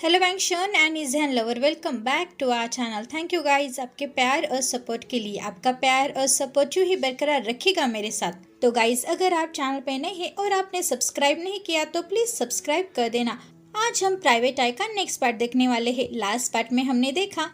Hello वैंक्शन and इजहन lover, welcome back to our channel. Thank you guys आपके प्यार और सपोर्ट के लिए। आपका प्यार और सपोर्ट यूँ ही बरकरार रखिएगा मेरे साथ। तो गाइज अगर आप चैनल पे नए हैं और आपने सब्सक्राइब नहीं किया तो प्लीज सब्सक्राइब कर देना। आज हम प्राइवेट आई का नेक्स्ट पार्ट देखने वाले हैं। लास्ट पार्ट में हमने देखा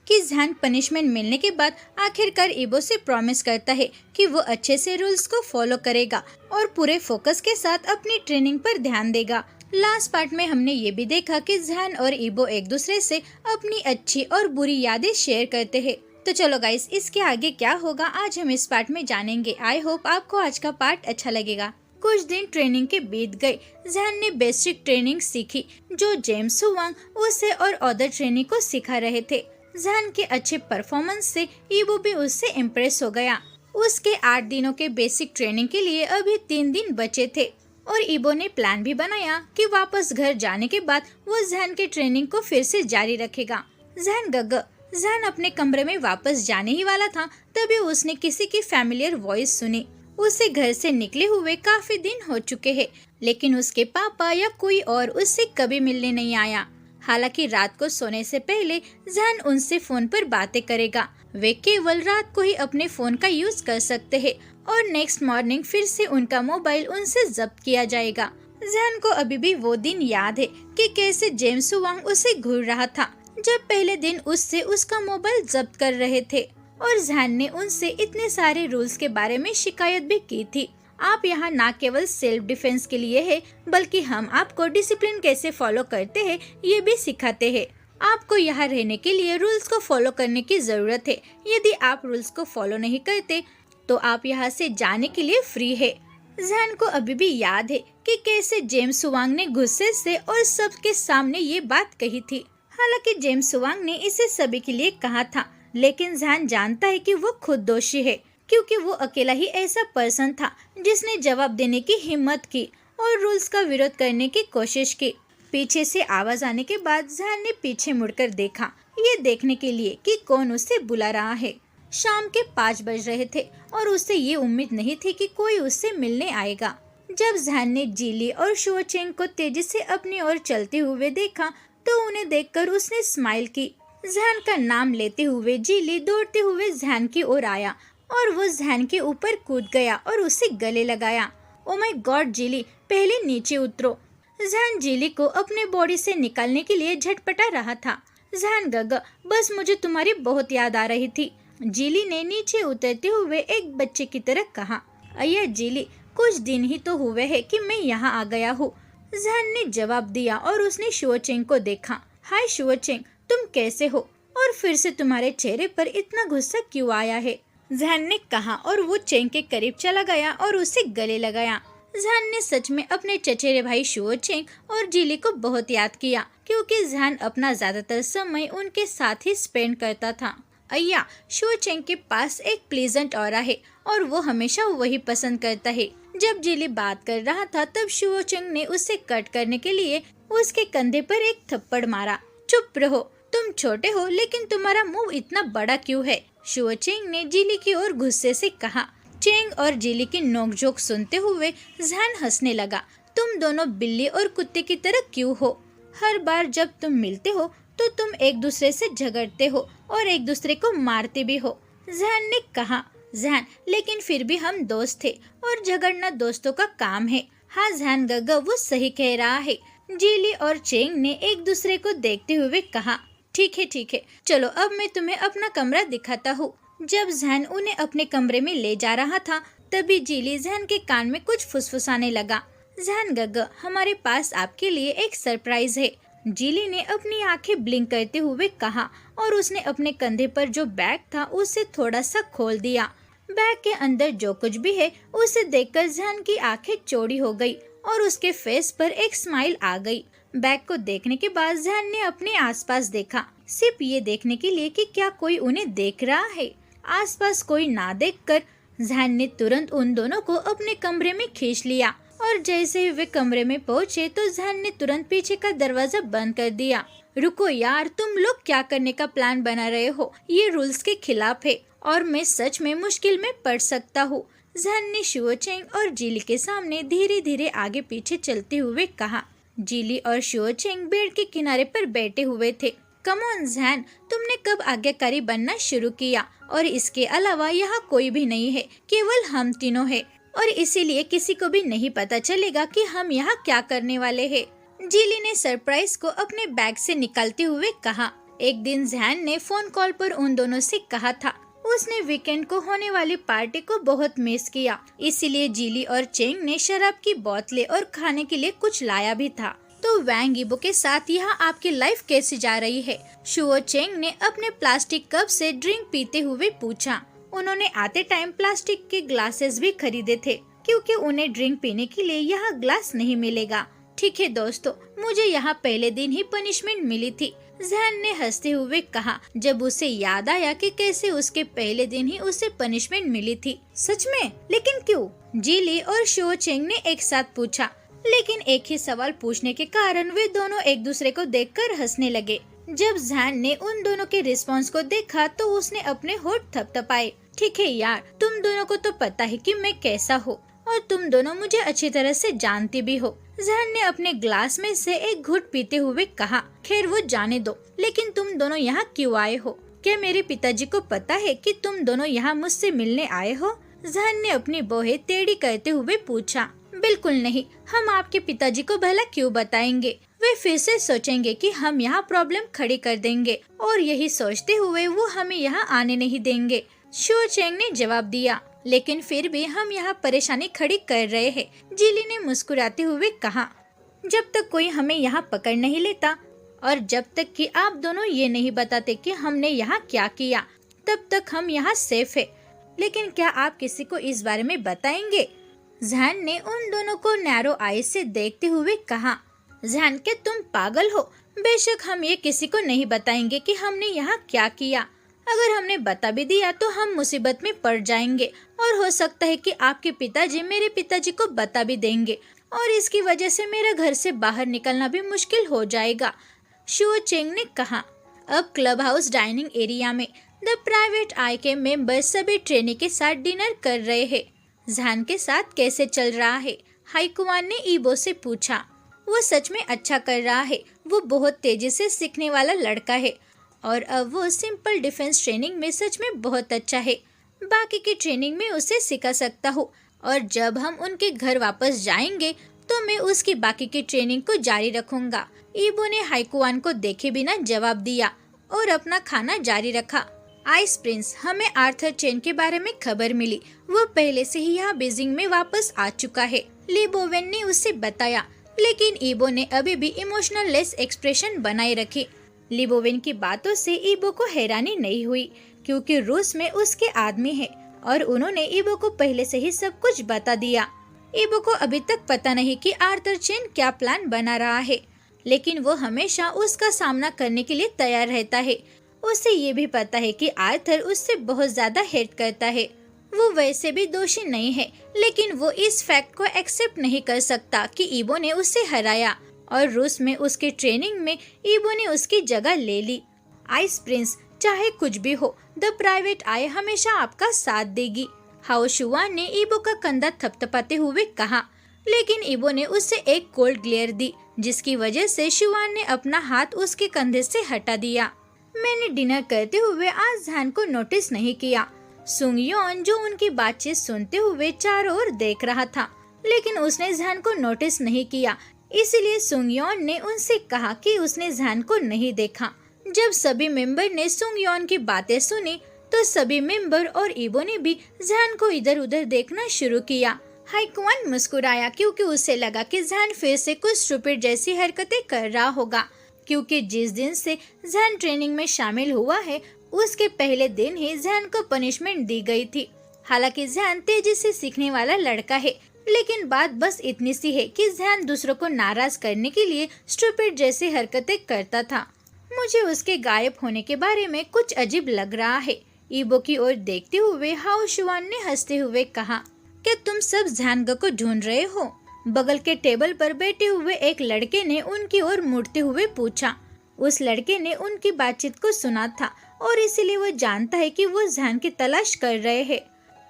कि जैन पनिशमेंट मिलने के बाद आखिरकार इबो से प्रॉमिस करता है कि वो अच्छे से रूल्स को फॉलो करेगा और पूरे फोकस के साथ अपनी ट्रेनिंग पर ध्यान देगा। लास्ट पार्ट में हमने ये भी देखा कि जैन और इबो एक दूसरे से अपनी अच्छी और बुरी यादें शेयर करते हैं। तो चलो गाइस, इसके आगे क्या होगा आज हम इस पार्ट में जानेंगे। आई होप आपको आज का पार्ट अच्छा लगेगा। कुछ दिन ट्रेनिंग के बीत गए। जैन ने बेसिक ट्रेनिंग सीखी जो जेम्स हुआंग उसे और अदर ट्रेनिंग को सिखा रहे थे। जैन के अच्छे परफॉर्मेंस से इबो भी उससे इम्प्रेस हो गया। उसके 8 दिनों के बेसिक ट्रेनिंग के लिए अभी 3 दिन बचे थे और इबो ने प्लान भी बनाया कि वापस घर जाने के बाद वो जैन के ट्रेनिंग को फिर से जारी रखेगा। जैन अपने कमरे में वापस जाने ही वाला था, तभी उसने किसी की फैमिलियर वॉइस सुनी। उसे घर से निकले हुए काफी दिन हो चुके हैं, लेकिन उसके पापा या कोई और उससे कभी मिलने नहीं आया। हालांकि रात को सोने से पहले जैन उनसे फोन पर बातें करेगा। वे केवल रात को ही अपने फोन का यूज कर सकते हैं और नेक्स्ट मॉर्निंग फिर से उनका मोबाइल उनसे जब्त किया जाएगा। जैन को अभी भी वो दिन याद है कि कैसे जेम्स हुआंग उसे घूर रहा था जब पहले दिन उससे उसका मोबाइल जब्त कर रहे थे और जैन ने उनसे इतने सारे रूल्स के बारे में शिकायत भी की थी। आप यहाँ न केवल सेल्फ डिफेंस के लिए है, बल्कि हम आपको डिसिप्लिन कैसे फॉलो करते हैं ये भी सिखाते हैं। आपको यहाँ रहने के लिए रूल्स को फॉलो करने की जरूरत है। यदि आप रूल्स को फॉलो नहीं करते तो आप यहाँ से जाने के लिए फ्री है। जैन को अभी भी याद है कि कैसे जेम्स हुआंग ने गुस्से से और सबके सामने ये बात कही थी। हालांकि जेम्स हुआंग ने इसे सभी के लिए कहा था, लेकिन जैन जानता है कि वो खुद दोषी है, क्योंकि वो अकेला ही ऐसा पर्सन था जिसने जवाब देने की हिम्मत की और रूल्स का विरोध करने की कोशिश की। पीछे से आवाज आने के बाद जैन ने पीछे मुड़कर देखा, ये देखने के लिए कि कौन उसे बुला रहा है। शाम के 5 बज रहे थे और उसे ये उम्मीद नहीं थी कि कोई उससे मिलने आएगा। जब जैन ने जीली और शुओचेंग को तेजी से अपनी ओर चलते हुए देखा तो उन्हें देखकर उसने स्माइल की। जैन का नाम लेते हुए जीली दौड़ते हुए जैन की ओर आया और वो जैन के ऊपर कूद गया और उसे गले लगाया। ओ माय गॉड जीली, पहले नीचे उतरो। जैन जीली को अपने बॉडी से निकालने के लिए झटपटा रहा था। जैन गग, बस मुझे तुम्हारी बहुत याद आ रही थी। जीली ने नीचे उतरते हुए एक बच्चे की तरह कहा। अय्या जीली, कुछ दिन ही तो हुए हैं कि मैं यहाँ आ गया हूँ। जैन ने जवाब दिया और उसने शुओचेंग को देखा। हाय शुओचेंग, तुम कैसे हो और फिर से तुम्हारे चेहरे पर इतना गुस्सा क्यों आया है? जैन ने कहा और वो चेंग के करीब चला गया और उसे गले लगाया। जैन ने सच में अपने चचेरे भाई शुओचेंग और जीली को बहुत याद किया, क्योंकि जैन अपना ज्यादातर समय उनके साथ ही स्पेंड करता था। अय्या, शुओचेंग के पास एक प्लीजेंट ऑरा है और वो हमेशा वही पसंद करता है। जब जीली बात कर रहा था तब शुओचेंग ने उसे कट करने के लिए उसके कंधे पर एक थप्पड़ मारा। चुप रहो, तुम छोटे हो लेकिन तुम्हारा मुंह इतना बड़ा क्यों है? शुओचेंग ने जीली की ओर गुस्से से कहा। चेंग और जीली की नोकझोंक सुनते हुए जैन हंसने लगा। तुम दोनों बिल्ली और कुत्ते की तरह क्यों हो? हर बार जब तुम मिलते हो तो तुम एक दूसरे से झगड़ते हो और एक दूसरे को मारते भी हो। जैन ने कहा। जैन, लेकिन फिर भी हम दोस्त थे और झगड़ना दोस्तों का काम है। हाँ जैन गगा, वो सही कह रहा है। जीली और चेंग ने एक दूसरे को देखते हुए कहा। ठीक है, चलो अब मैं तुम्हें अपना कमरा दिखाता हूँ। जब जैन उन्हें अपने कमरे में ले जा रहा था तभी जीली जैन के कान में कुछ फुसफुसाने लगा। जैन गगा, हमारे पास आपके लिए एक सरप्राइज है। जीली ने अपनी आंखें ब्लिंक करते हुए कहा और उसने अपने कंधे पर जो बैग था उसे थोड़ा सा खोल दिया। बैग के अंदर जो कुछ भी है उसे देखकर जैन की आंखें चौड़ी हो गई और उसके फेस पर एक स्माइल आ गई। बैग को देखने के बाद जैन ने अपने आसपास देखा, सिर्फ ये देखने के लिए कि क्या कोई उन्हें देख रहा है। आसपास कोई ना देखकर जैन ने तुरंत उन दोनों को अपने कमरे में खींच लिया और जैसे ही वे कमरे में पहुंचे तो जैन ने तुरंत पीछे का दरवाजा बंद कर दिया। रुको यार, तुम लोग क्या करने का प्लान बना रहे हो? ये रूल्स के खिलाफ है और मैं सच में मुश्किल में पड़ सकता हूँ। जैन ने शुओचेंग और जीली के सामने धीरे धीरे आगे पीछे चलते हुए कहा। जीली और शुओ चेंग पेड़ के किनारे पर बैठे हुए थे। कम ऑन ज़ैन, तुमने कब आज्ञाकारी बनना शुरू किया? और इसके अलावा यहाँ कोई भी नहीं है, केवल हम तीनों हैं, और इसीलिए किसी को भी नहीं पता चलेगा कि हम यहाँ क्या करने वाले हैं। जीली ने सरप्राइज को अपने बैग से निकालते हुए कहा। एक दिन ज़ैन ने फोन कॉल पर उन दोनों से कहा था उसने वीकेंड को होने वाली पार्टी को बहुत मिस किया, इसीलिए जीली और चेंग ने शराब की बोतलें और खाने के लिए कुछ लाया भी था। तो वैंग ईबो के साथ यहाँ आपकी लाइफ कैसी जा रही है? शुओ चेंग ने अपने प्लास्टिक कप से ड्रिंक पीते हुए पूछा। उन्होंने आते टाइम प्लास्टिक के ग्लासेस भी खरीदे थे, क्योंकि उन्हें ड्रिंक पीने के लिए यहाँ ग्लास नहीं मिलेगा। ठीक है दोस्तों, मुझे यहाँ पहले दिन ही पनिशमेंट मिली थी, ज़ैन ने हंसते हुए कहा, जब उसे याद आया कि कैसे उसके पहले दिन ही उसे पनिशमेंट मिली थी। सच में? लेकिन क्यों? जीली और शुओ चेंग ने एक साथ पूछा। लेकिन एक ही सवाल पूछने के कारण वे दोनों एक दूसरे को देखकर हंसने लगे। जब ज़ैन ने उन दोनों के रिस्पॉन्स को देखा तो उसने अपने होठ थपथपाए। ठीक है यार, तुम दोनों को तो पता है कि मैं कैसा हूँ, और तुम दोनों मुझे अच्छी तरह से जानती भी हो। ज़ैन ने अपने ग्लास में से एक घुट पीते हुए कहा, खैर वो जाने दो, लेकिन तुम दोनों यहाँ क्यों आए हो? क्या मेरे पिताजी को पता है कि तुम दोनों यहाँ मुझसे मिलने आए हो? ज़ैन ने अपनी बोहें टेढ़ी करते हुए पूछा। बिल्कुल नहीं, हम आपके पिताजी को भला क्यों बताएंगे? वे फिर से सोचेंगे कि हम यहाँ प्रॉब्लम खड़ी कर देंगे, और यही सोचते हुए वो हमें यहाँ आने नहीं देंगे। शुओ चेंग ने जवाब दिया। लेकिन फिर भी हम यहाँ परेशानी खड़ी कर रहे हैं, जीली ने मुस्कुराते हुए कहा। जब तक कोई हमें यहाँ पकड़ नहीं लेता और जब तक कि आप दोनों ये नहीं बताते कि हमने यहाँ क्या किया, तब तक हम यहाँ सेफ है। लेकिन क्या आप किसी को इस बारे में बताएंगे? ज़ैन ने उन दोनों को नैरो आई से देखते हुए कहा। ज़ैन, क्या तुम पागल हो? बेशक हम ये किसी को नहीं बताएंगे कि हमने यहाँ क्या किया। अगर हमने बता भी दिया तो हम मुसीबत में पड़ जाएंगे, और हो सकता है कि आपके पिताजी मेरे पिताजी को बता भी देंगे, और इसकी वजह से मेरा घर से बाहर निकलना भी मुश्किल हो जाएगा, शुओ चेंग ने कहा। अब क्लब हाउस डाइनिंग एरिया में द प्राइवेट आई के मेंबर सभी ट्रेनी के साथ डिनर कर रहे हैं। ज़ैन के साथ कैसे चल रहा है? हाईकुआन ने ईबो से पूछा। वो सच में अच्छा कर रहा है, वो बहुत तेजी से सीखने वाला लड़का है, और अब वो सिंपल डिफेंस ट्रेनिंग में सच में बहुत अच्छा है। बाकी की ट्रेनिंग में उसे सिखा सकता हूँ, और जब हम उनके घर वापस जाएंगे तो मैं उसकी बाकी की ट्रेनिंग को जारी रखूंगा। ईबो ने हाईकुआन को देखे बिना जवाब दिया और अपना खाना जारी रखा। आइस प्रिंस, हमें आर्थर चेन के बारे में खबर मिली। वो पहले से ही यहाँ बीजिंग में वापस आ चुका है, ली बोवेन ने उसे बताया। लेकिन ईबो ने अभी भी इमोशनल लेस एक्सप्रेशन बनाए रखे। ली बोवेन की बातों से ईबो को हैरानी नहीं हुई, क्योंकि रूस में उसके आदमी है और उन्होंने ईबो को पहले से ही सब कुछ बता दिया। ईबो को अभी तक पता नहीं कि आर्थर चेन क्या प्लान बना रहा है, लेकिन वो हमेशा उसका सामना करने के लिए तैयार रहता है। उसे ये भी पता है कि आर्थर उससे बहुत ज्यादा हेट करता है। वो वैसे भी दोषी नहीं है, लेकिन वो इस फैक्ट को एक्सेप्ट नहीं कर सकता कि ईबो ने उसे हराया, और रूस में उसकी ट्रेनिंग में ईबो ने उसकी जगह ले ली। आइस प्रिंस, चाहे कुछ भी हो, द प्राइवेट आई हमेशा आपका साथ देगी, हाओ शुआन ने ईबो का कंधा थपथपाते हुए कहा। लेकिन ईबो ने उसे एक कोल्ड ग्लेयर दी, जिसकी वजह से शुआन ने अपना हाथ उसके कंधे से हटा दिया। मैंने डिनर करते हुए आज ज़ैन को नोटिस नहीं किया। सुंग योन, जो उनकी बातचीत सुनते हुए चारों ओर देख रहा था, लेकिन उसने ज़ैन को नोटिस नहीं किया। इसीलिए सुंग योन ने उनसे कहा कि उसने ज़ैन को नहीं देखा। जब सभी मेंबर ने सुंग योन की बातें सुनी तो सभी मेंबर और ईबो ने भी ज़ैन को इधर उधर देखना शुरू किया। हाईकुआन मुस्कुराया, क्योंकि उसे लगा कि ज़ैन फिर से कुछ स्टूपिड जैसी हरकतें कर रहा होगा, क्योंकि जिस दिन से ज़ैन ट्रेनिंग में शामिल हुआ है उसके पहले दिन ही ज़ैन को पनिशमेंट दी गई थी। हालांकि ज़ैन तेजी से सीखने वाला लड़का है, लेकिन बात बस इतनी सी है कि ज़ैन दूसरों को नाराज करने के लिए स्टूपिड जैसी हरकतें करता था। मुझे उसके गायब होने के बारे में कुछ अजीब लग रहा है, ईबो की ओर देखते हुए हाओ शुआन ने हंसते हुए कहा। क्या तुम सब ज़ैन को ढूंढ रहे हो? बगल के टेबल पर बैठे हुए एक लड़के ने उनकी ओर मुड़ते हुए पूछा। उस लड़के ने उनकी बातचीत को सुना था और इसीलिए वो जानता है कि वो ज़ैन की तलाश कर रहे हैं।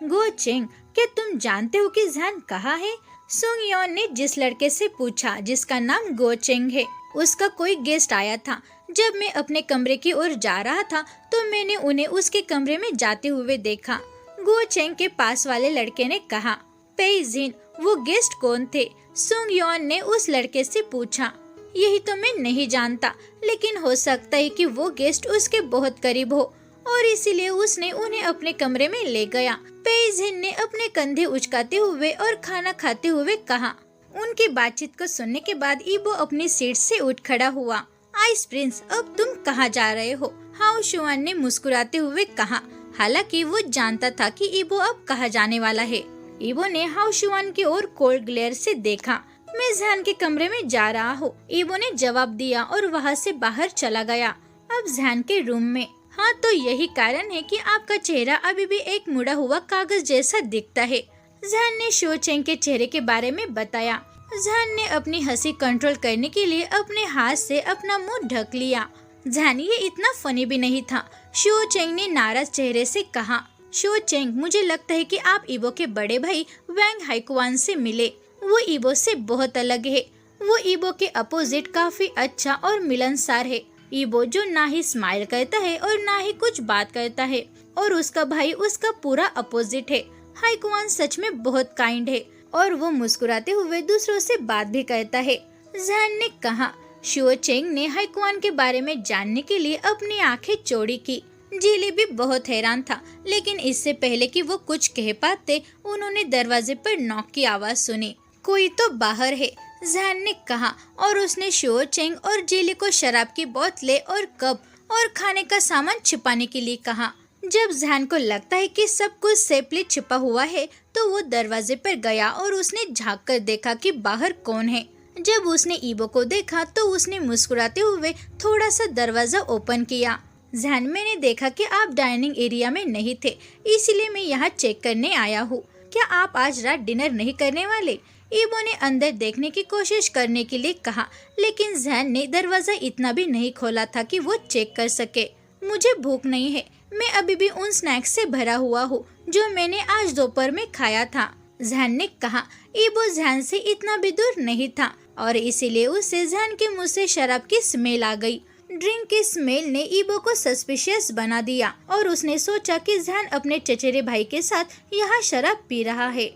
गो चेंग, क्या तुम जानते हो कि ज़ैन कहाँ है? सुंग योन ने जिस लड़के से पूछा जिसका नाम गो चेंग है, उसका कोई गेस्ट आया था। जब मैं अपने कमरे की ओर जा रहा था तो मैंने उन्हें उसके कमरे में जाते हुए देखा। गो चेंग के पास वाले लड़के ने कहा, पेई जिन, वो गेस्ट कौन थे? सुंग योन ने उस लड़के से पूछा। यही तो मैं नहीं जानता, लेकिन हो सकता है कि वो गेस्ट उसके बहुत करीब हो और इसीलिए उसने उन्हें अपने कमरे में ले गया। पेई जिन ने अपने कंधे उचकाते हुए और खाना खाते हुए कहा। उनकी बातचीत को सुनने के बाद ईबो अपनी सीट से उठ खड़ा हुआ। आइस प्रिंस, अब तुम कहाँ जा रहे हो? हाओ शुआन ने मुस्कुराते हुए कहा। हालांकि वो जानता था कि ईबो अब कहाँ जाने वाला है। ईबो ने हाओ शुआन की ओर कोल्ड ग्लेयर से देखा। मैं जैन के कमरे में जा रहा हूँ, ईबो ने जवाब दिया और वहाँ से बाहर चला गया। अब जैन के रूम में। हाँ, तो यही कारण है कि आपका चेहरा अभी भी एक मुड़ा हुआ कागज जैसा दिखता है। जैन ने शो चेंग के चेहरे के बारे में बताया। जैन ने अपनी हंसी कंट्रोल करने के लिए अपने हाथ से अपना मुंह ढक लिया। जैन, ये इतना फनी भी नहीं था, शो चेंग ने नाराज चेहरे से कहा। शो चेंग, मुझे लगता है कि आप ईबो के बड़े भाई वैंग हाइकुआन से मिले। वो ईबो से बहुत अलग है। वो ईबो के अपोजिट काफी अच्छा और मिलनसार है। ईबो जो ना ही स्माइल करता है और ना ही कुछ बात करता है, और उसका भाई उसका पूरा अपोजिट है। हाइकुआन सच में बहुत काइंड है और वो मुस्कुराते हुए दूसरों से बात भी करता है, जैन ने कहा। शो चेंग ने हाइकुआन के बारे में जानने के लिए अपनी आंखें चौड़ी की। जीली भी बहुत हैरान था, लेकिन इससे पहले कि वो कुछ कह पाते, उन्होंने दरवाजे पर नॉक की आवाज सुनी। कोई तो बाहर है, जैन ने कहा, और उसने शो चेंग और जीली को शराब की बोतलें और कप और खाने का सामान छिपाने के लिए कहा। जब जैन को लगता है कि सब कुछ सेफली छिपा हुआ है, तो वो दरवाजे पर गया और उसने झांक कर देखा कि बाहर कौन है। जब उसने ईबो को देखा तो उसने मुस्कुराते हुए थोड़ा सा दरवाजा ओपन किया। जैन, मैंने देखा कि आप डाइनिंग एरिया में नहीं थे, इसलिए मैं यहाँ चेक करने आया हूँ। क्या आप आज रात डिनर नहीं करने वाले? ईबो ने अंदर देखने की कोशिश करने के लिए कहा, लेकिन जैन ने दरवाजा इतना भी नहीं खोला था कि वो चेक कर सके। मुझे भूख नहीं है, मैं अभी भी उन स्नैक्स से भरा हुआ हूँ जो मैंने आज दोपहर में खाया था, जैन ने कहा। ईबो जैन से इतना भी दूर नहीं था और इसीलिए उसे जैन के मुंह से शराब की स्मेल आ गई। ड्रिंक की स्मेल ने ईबो को सस्पिशियस बना दिया और उसने सोचा कि जैन अपने चचेरे भाई के साथ यहाँ शराब पी रहा है।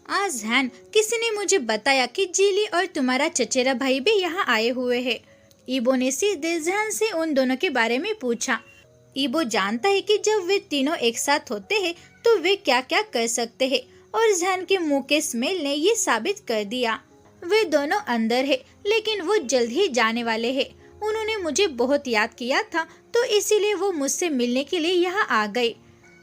आज जैन, किसी ने मुझे बताया कि जीली और तुम्हारा चचेरा भाई भी यहाँ आए हुए हैं। ईबो ने सीधे जैन से उन दोनों के बारे में पूछा। ईबो जानता है कि जब वे तीनों एक साथ होते हैं तो वे क्या क्या कर सकते हैं, और जैन के मुंह के स्मेल ने ये साबित कर दिया। वे दोनों अंदर है, लेकिन वो जल्द ही जाने वाले हैं। उन्होंने मुझे बहुत याद किया था, तो इसीलिए वो मुझसे मिलने के लिए यहाँ आ गए।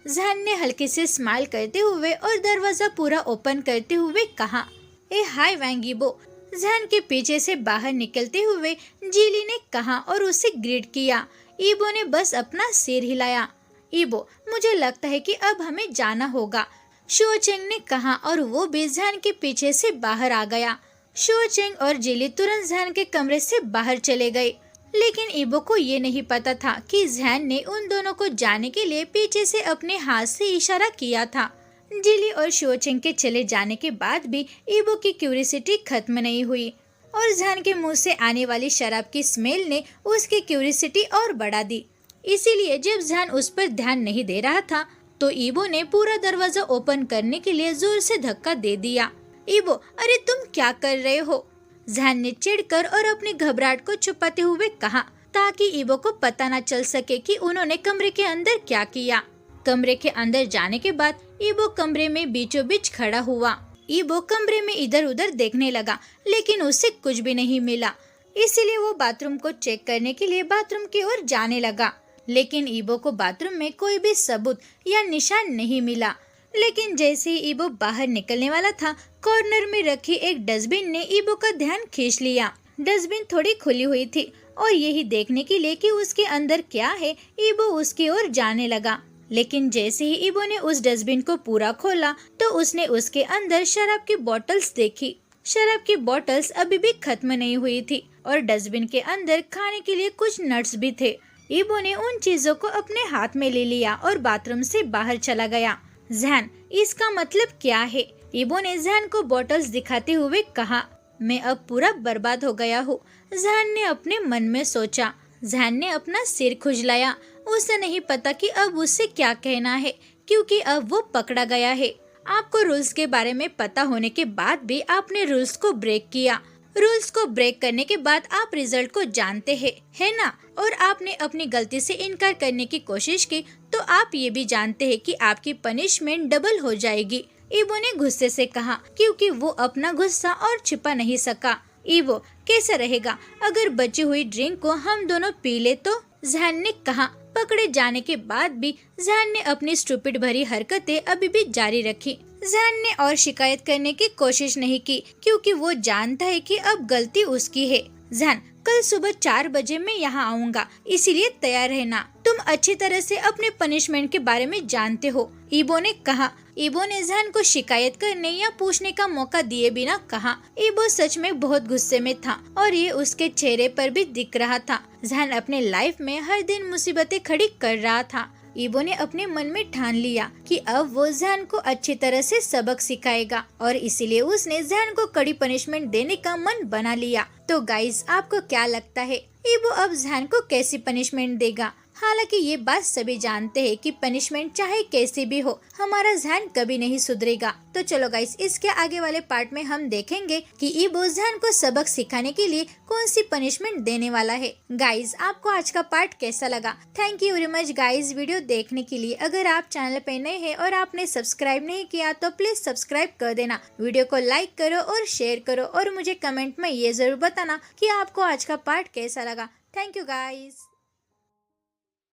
जैन ने हल्के से स्माइल करते हुए और दरवाजा पूरा ओपन करते हुए कहा। ए हाय वैंग ईबो, जैन के पीछे से बाहर निकलते हुए जीली ने कहा और उसे ग्रीट किया। ईबो ने बस अपना सिर हिलाया। ईबो, मुझे लगता है कि अब हमें जाना होगा, शो चेंग ने कहा, और वो भी जैन के पीछे से बाहर आ गया। शो चेंग और जीली तुरंत जैन के कमरे से बाहर चले गए, लेकिन ईबो को ये नहीं पता था कि जैन ने उन दोनों को जाने के लिए पीछे से अपने हाथ से इशारा किया था। जीली और शो चेंग के चले जाने के बाद भी ईबो की क्यूरियोसिटी खत्म नहीं हुई, और जैन के मुंह से आने वाली शराब की स्मेल ने उसकी क्यूरियोसिटी और बढ़ा दी। इसीलिए जब जैन उस पर ध्यान नहीं दे रहा था, तो ईबो ने पूरा दरवाजा ओपन करने के लिए जोर से धक्का दे दिया। ईबो, अरे तुम क्या कर रहे हो? जैन ने चिढ़कर और अपनी घबराहट को छुपाते हुए कहा, ताकि ईबो को पता न चल सके कि उन्होंने कमरे के अंदर क्या किया। कमरे के अंदर जाने के बाद ईबो कमरे में बीचों बीच खड़ा हुआ। ईबो कमरे में इधर उधर देखने लगा, लेकिन उसे कुछ भी नहीं मिला। इसीलिए वो बाथरूम को चेक करने के लिए बाथरूम की ओर जाने लगा, लेकिन ईबो को बाथरूम में कोई भी सबूत या निशान नहीं मिला। लेकिन जैसे ही ईबो बाहर निकलने वाला था, कॉर्नर में रखी एक डस्टबिन ने ईबो का ध्यान खींच लिया। डस्टबिन थोड़ी खुली हुई थी और यही देखने के लिए कि उसके अंदर क्या है, ईबो उसकी ओर जाने लगा। लेकिन जैसे ही ईबो ने उस डस्टबिन को पूरा खोला, तो उसने उसके अंदर शराब की बोतल्स देखी। शराब की बोतल्स अभी भी खत्म नहीं हुई थी और डस्टबिन के अंदर खाने के लिए कुछ नट्स भी थे। ईबो ने उन चीजों को अपने हाथ में ले लिया और बाथरूम से बाहर चला गया। जैन, इसका मतलब क्या है? ईबो ने जहान को बॉटल्स दिखाते हुए कहा, मैं अब पूरा बर्बाद हो गया हूँ। जहान ने अपने मन में सोचा। जहान ने अपना सिर खुजलाया। उसे नहीं पता कि अब उससे क्या कहना है, क्योंकि अब वो पकड़ा गया है। आपको रूल्स के बारे में पता होने के बाद भी आपने रूल्स को ब्रेक किया। रूल्स को ब्रेक करने के बाद आप रिजल्ट को जानते हैं, है ना? और आपने अपनी गलती से इनकार करने की कोशिश की, तो आप ये भी जानते हैं कि आपकी पनिशमेंट डबल हो जाएगी। ईबो ने गुस्से से कहा, क्योंकि वो अपना गुस्सा और छिपा नहीं सका। ईबो, कैसा रहेगा अगर बची हुई ड्रिंक को हम दोनों पी ले तो? जहान ने कहा। पकड़े जाने के बाद भी जहान ने अपनी स्टूपिड भरी हरकतें अभी भी जारी रखी। जहान ने और शिकायत करने की कोशिश नहीं की, क्योंकि वो जानता है कि अब गलती उसकी है। जहान, कल सुबह 4 बजे मैं यहाँ आऊँगा, इसीलिए तैयार रहना। तुम अच्छी तरह से अपने पनिशमेंट के बारे में जानते हो, ईबो ने कहा। ईबो ने जहान को शिकायत करने या पूछने का मौका दिए बिना कहा। ईबो सच में बहुत गुस्से में था और ये उसके चेहरे पर भी दिख रहा था। जहान अपने लाइफ में हर दिन मुसीबतें खड़ी कर रहा था। ईबो ने अपने मन में ठान लिया कि अब वो जहान को अच्छी तरह से सबक सिखाएगा, और इसीलिए उसने जहान को कड़ी पनिशमेंट देने का मन बना लिया। तो गाइस, आपको क्या लगता है ईबो अब जहान को कैसी पनिशमेंट देगा? हालांकि ये बात सभी जानते हैं कि पनिशमेंट चाहे कैसी भी हो, हमारा जहान कभी नहीं सुधरेगा। तो चलो गाइस, इसके आगे वाले पार्ट में हम देखेंगे कि ईबो जहान को सबक सिखाने के लिए कौन सी पनिशमेंट देने वाला है। गाइस, आपको आज का पार्ट कैसा लगा? Thank you very much guys video देखने के लिए। अगर आप चैनल पे नए हैं और आपने सब्सक्राइब नहीं किया तो प्लीज सब्सक्राइब कर देना। वीडियो को लाइक करो और शेयर करो, और मुझे कमेंट में ये जरूर बताना कि आपको आज का पार्ट कैसा लगा। Thank you guys.